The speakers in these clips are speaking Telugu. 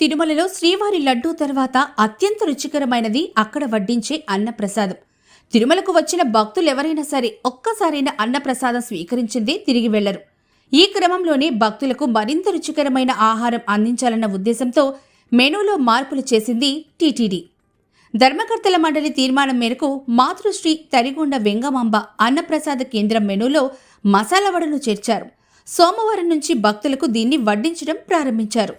తిరుమలలో శ్రీవారి లడ్డూ తర్వాత అత్యంత రుచికరమైనది అక్కడ వడ్డించే అన్నప్రసాదం. తిరుమలకు వచ్చిన భక్తులెవరైనా సరే ఒక్కసారైనా అన్నప్రసాదం స్వీకరించిందే తిరిగి వెళ్లరు. ఈ క్రమంలోనే భక్తులకు మరింత రుచికరమైన ఆహారం అందించాలన్న ఉద్దేశంతో మెనూలో మార్పులు చేసింది టీటీడీ. ధర్మకర్తల మండలి తీర్మానం మేరకు మాతృశ్రీ తరిగొండ వెంగమాంబ అన్నప్రసాద కేంద్రం మెనూలో మసాలా వడను చేర్చారు. సోమవారం నుంచి భక్తులకు దీన్ని వడ్డించడం ప్రారంభించారు.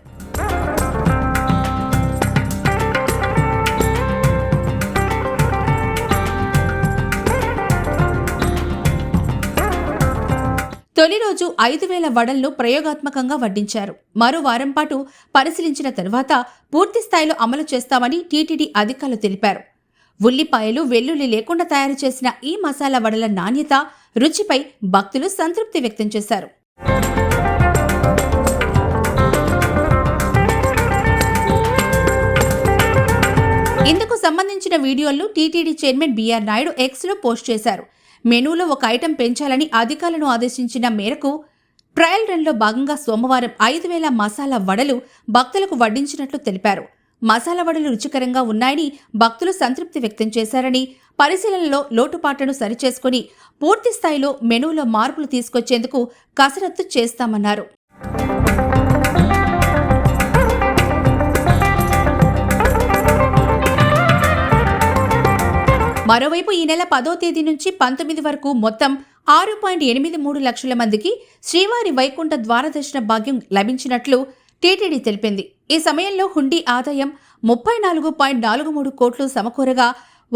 తొలి రోజు 5,000 వడలను ప్రయోగాత్మకంగా వడ్డించారు. మరో వారం పాటు పరిశీలించిన తరువాత పూర్తి స్థాయిలో అమలు చేస్తామని టీటీడీ అధికారులు తెలిపారు. ఉల్లిపాయలు, వెల్లుల్లి లేకుండా తయారు చేసిన ఈ మసాలా వడల నాణ్యత, రుచిపై భక్తులు సంతృప్తి వ్యక్తం చేశారు. ఇందుకు సంబంధించిన వీడియోలను టీటీడీ చైర్మన్ బీఆర్ నాయుడు ఎక్స్లో పోస్ట్ చేశారు. మెనూలో ఒక ఐటెం పెంచాలని అధికారులను ఆదేశించిన మేరకు ట్రయల్ రన్లో భాగంగా సోమవారం 5,000 మసాలా వడలు భక్తులకు వడ్డించినట్లు తెలిపారు. మసాలా వడలు రుచికరంగా ఉన్నాయని భక్తులు సంతృప్తి వ్యక్తం చేశారని, పరిశీలనలో లోటుపాట్లను సరిచేసుకుని పూర్తి స్థాయిలో మెనూలో మార్పులు తీసుకొచ్చేందుకు కసరత్తు చేస్తామన్నారు. మరోవైపు ఈ నెల 10వ తేదీ నుంచి 19 వరకు మొత్తం 6.83 లక్షల మందికి శ్రీవారి వైకుంఠ ద్వారదర్శన భాగ్యం లభించినట్లు టీటీడీ తెలిపింది. ఈ సమయంలో హుండీ ఆదాయం 34.43 కోట్లు సమకూరగా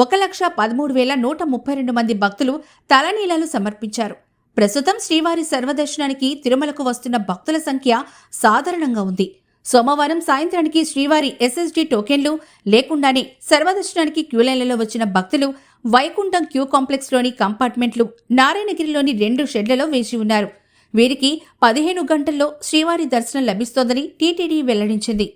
1,13,132 మంది భక్తులు తలనీలాలు సమర్పించారు. ప్రస్తుతం శ్రీవారి సర్వదర్శనానికి తిరుమలకు వస్తున్న భక్తుల సంఖ్య సాధారణంగా ఉంది. సోమవారం సాయంత్రానికి శ్రీవారి ఎస్ఎస్డీ టోకెన్లు లేకుండానే సర్వదర్శనానికి క్యూలైన్లలో వచ్చిన భక్తులు వైకుంఠం క్యూ కాంప్లెక్స్లోని కంపార్ట్మెంట్లు, నారాయణగిరిలోని 2 షెడ్లలో వేసి ఉన్నారు. వీరికి 15 గంటల్లో శ్రీవారి దర్శనం లభిస్తోందని టీటీడీ వెల్లడించింది.